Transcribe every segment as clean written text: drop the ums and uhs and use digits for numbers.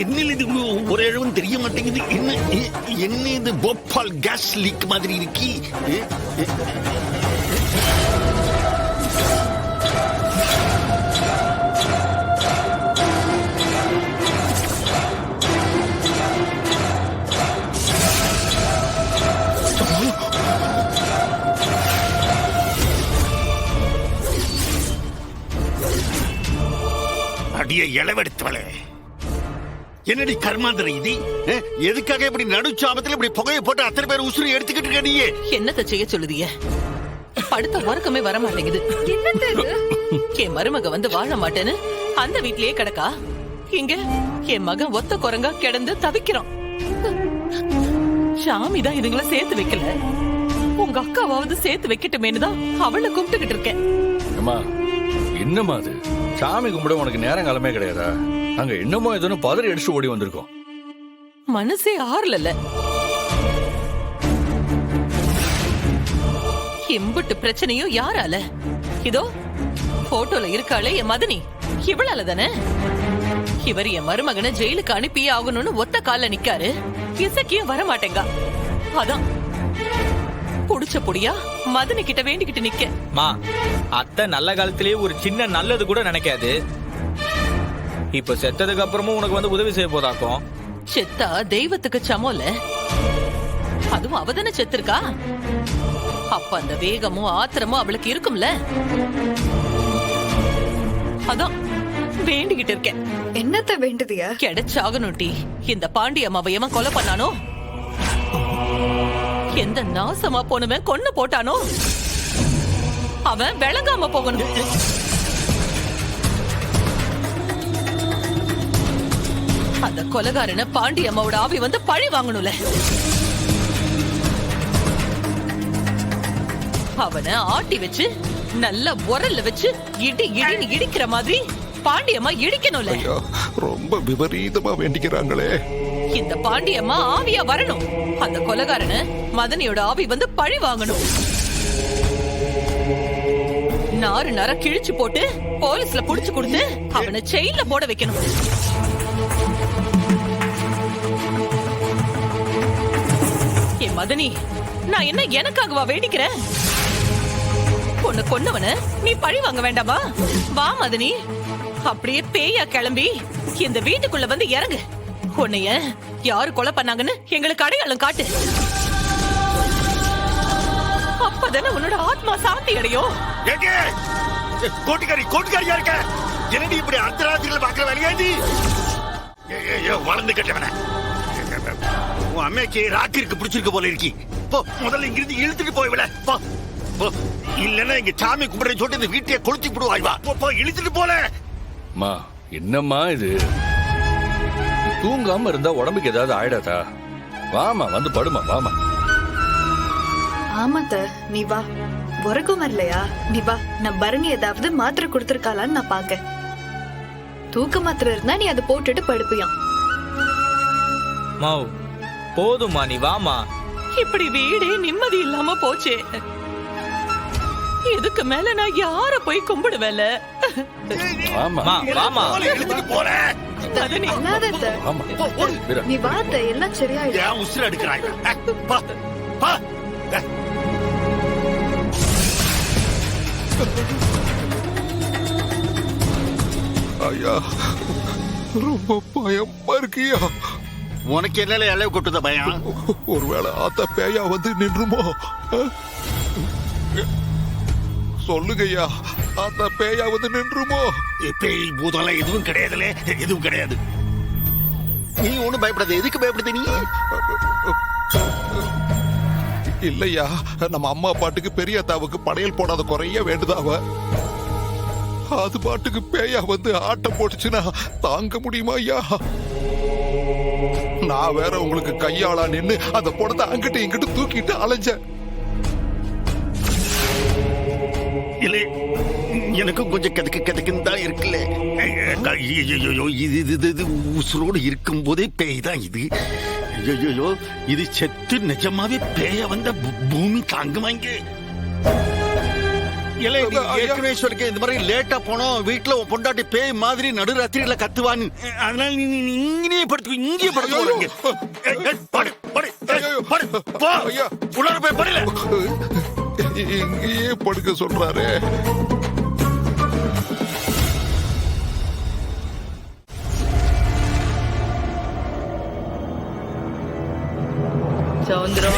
என்ன இது ஒரு இழவும் தெரிய மாட்டேங்குது. என்ன இது போபால் கேஸ் லீக் மாதிரி இருக்கு. அடிய இளவெடுத்தவளே, என்னடி கர்மாந்திர இது? எதுக்காக இப்படி நடுச்சாபத்துல இப்படி புகையை போட்டு அத்தனை பேர் உசுறு எடுத்துக்கிட்டு இருக்க? நீயே என்னத்த செய்ய சொல்லுதிய? படுத்த உறக்கமே வர மாட்டேங்குது. என் மருமக வந்து வாழ மாட்டேன்னு அந்த வீட்லயே கிடக்கா. இங்க என் மகன் ஒத்த குரங்கா கிடந்து தவிக்கிறான். சாமி தான் இதுங்களை சேர்த்து வைக்கல. உங்க அக்காவாவது சேர்த்து வைக்கட்டுமேனு தான் அவளை கும்பிட்டுக்கிட்டு இருக்கேன். என்னமா அது? சாமி கும்பிட உனக்கு நேரம் காலமே கிடையாதா? அங்க என்னமோ ஏதோ பதறி அடிச்சு ஓடி வந்திருக்கோம். மனசே ஆறல. எம்புட்டு பிரச்சனையும் யாரால? இதோ போட்டோல இருக்காளே என் மதனி, இவளால தானே. இவர் என் மருமகனை ஜெயிலுக்கு அனுப்பியே ஆகணும்னு ஒத்த கால்ல நிக்காரு. இசக்கியும் வர மாட்டேங்க. அதான் புடிச்ச புடியா மதனி கிட்ட வேண்டிக்கிட்டு நிக்க. மா, அத்தை நல்ல காலத்திலேயே ஒரு சின்ன நல்லது கூட நினைக்காது. இப்ப செத்ததுக்கு அப்புறமும் உனக்கு வந்து உதவி செய்ய போதாக்கும். செத்தா தெய்வத்துக்கு சமோல. அதுவும் அவதானே செத்துருக்கா. அப்ப அந்த வேகமும் ஆத்திரமும் அவளுக்கு இருக்கும்ல. அதான் வேண்டிக்கிட்டு இருக்கேன். என்னத்த வேண்டுதியா? கிடைச்சாகணும் டி. இந்த பாண்டி அம்மாவை எவன் கொலை பண்ணானோ, எந்த நாசமா போனவன் கொன்னு போட்டானோ, அவன் விளங்காம போகணும். அந்த கொலைகாரன பாண்டி அம்மாவோட ஆவி வந்து பழி வாங்கணும்ல. அவனை ஆட்டி வச்சு நல்ல உரல்ல வச்சு இடி இடின்னு இடிக்கிற மாதிரி பாண்டியம்மா இடிக்கணும்ல. ரொம்ப விபரீதமா வேண்டிக்கிறாங்களே. இந்த பாண்டியம்மா ஆவியா வரணும். அந்த கொலைகாரன மதனியோட ஆவி வந்து பழி வாங்கணும். நாறு நர கிழிச்சு போட்டு போலீஸ்ல புடிச்சு கொடுத்து அவனை செயின்ல போட வைக்கணும். ஏ மதனி, நான் என்ன எனக்காகவா வேண்டிக்கிறேன்? பொண்ணு கொன்னவன நீ பழி வாங்க வேண்டாமா? வா மதனி, அப்படியே பேயா கிளம்பி இந்த வீட்டுக்குள்ள வந்து இறங்கு. உன்னைய யாரு கொலை பண்ணாங்கன்னு எங்களுக்கு அடையாளம் காட்டு. அப்பதானே உன்னோட ஆத்மா சாந்தி அடையும். கோட்டுக்காரியா இருக்க. என்னடி இப்படி அர்த்தராத்திரியில பாக்குற வேலையா நீ? வளர்ந்து கட்டவன உன் அம்மைக்கு ராத்திரிக்கு பிடிச்சிருக்க போல இருக்கி. போ, முதல்ல இங்கிருந்து இழுத்துட்டு போய்விட. இல்லன்னா இங்க சாமி கும்பிடுறேன்னு சொல்லிட்டு இந்த வீட்டையே கொளுத்தி விடுவாய். வா போ, இழுத்துட்டு போல. மா, என்னம்மா இது? தூங்காம இருந்தா உடம்புக்கு ஏதாவது ஆயிடாதா? வாமா, வந்து படுமா. வாமா. ஆமாத்த, நீ வா. உறக்கம் வரலையா? நீ வா. நான் பரணி ஏதாவது மாத்திரை கொடுத்திருக்காளான்னு நான் பாக்க. தூக்க மாத்திரை இருந்தா நீ அதை போட்டுட்டு படுப்பியாம். மாவ், போதுமா, நீ வாமா. இப்படி வீடே நிம்மதி இல்லாம போச்சே. இதுக்கு மேல நான் யார போய் கும்பிடுவேல? வாமா. இழுத்துட்டு போல. நீ வாத்த, எல்லாம் சரியாயிடும். உசுர எடுக்கிறாய். ஐயா, ரொம்ப பயமா இருக்கியா? உனக்கு என்ன இலைய கொட்டுத பயம்? ஒருவேளை ஆத்த பேயா வந்து நின்றுமோ? சொல்லுங்கய்யா, ஆத்த பேயா வந்து நின்றுமோ? பேய் பூதம் எதுவும் கிடையாதுல, எதுவும் கிடையாது. நீ ஒண்ணும் பயப்படாத. எதுக்கு பயப்படுத நீ? இல்லையா, நம்ம அம்மா பாட்டுக்கு பெரிய தாவுக்கு படையல் போடாத குறைய வேண்டுதாவ. அது பாட்டுக்கு பேயா வந்து ஆட்டம் போட்டுச்சுன்னா தாங்க முடியுமா ஐயா? நான் வேற உங்களுக்கு கையாளா நின்னு அந்த படத்தை அங்கிட்டு இங்கிட்டு தூக்கிட்டு அலைஞ்சேன். இல்ல, எனக்கும் கொஞ்சம் கதக்குன்னு தான் இருக்குல்ல. இது உசுரோடு இருக்கும் போதே பேய் தான் இது. ஐயோ, இது செத்து நிஜமாவே பேய வந்த பூமி தாங்குவாங்க. இல்லை, நீ ஐயா. ஏற்கனவே சொல்லிருக்க, இந்த மாதிரி லேட்டா போனோம் வீட்டுல உன் பொண்டாட்டி பேய் மாதிரி நடுராத்திரியில கத்துவான்னு. அதனால நீ இங்கேயே படுத்து இங்கேயே படுத்து போறீங்க. படு படு ஏய், படு போ. ஐயா. உள்ளார போய் படுல. இங்கேயே படுக்க சொல்றாரு. சௌந்தரம்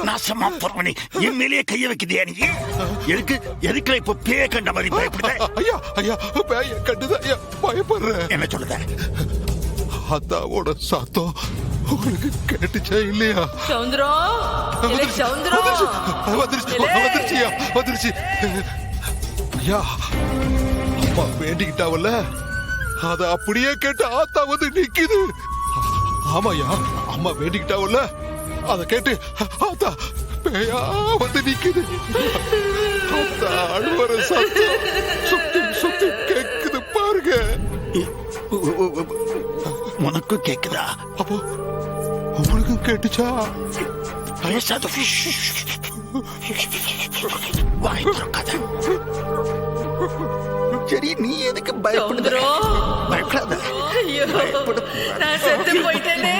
நாசமா போறவனே, என் மேலேயே கைய வைக்குதியா நீ? எதுக்குல இப்ப பேய கண்ட மாதிரி பயப்படுத? ஐயா ஐயா பேய கண்டுதான் ஐயா பயப்படுறேன். என்ன சொல்லுத? அத்தாவோட சத்தம் உங்களுக்கு கேட்டுச்சா இல்லையா? சௌந்தரம் வந்துருச்சு. ஐயா அம்மா வேண்டிக்கிட்டாவல்ல, அத அப்படியே கேட்டு ஆத்தா வந்து நிக்குது. ஆமாயா, அம்மா வேண்டிக்கிட்டாவல்ல, அத கேட்டு ஆத்தா பேயா வந்து நிக்குது. ஆத்தா அழுவற சத்தம் சுத்தி சுத்தி கேக்குது பாருங்க. உனக்கு கேக்குதா? அப்போ உங்களுக்கும் கேட்டுச்சா? பேசாத. வாய் திறக்காத. சரி, நீ எதுக்கு பயப்படுற? பயப்படாத. ஐயோ, நான் செத்து போயிட்டேனே.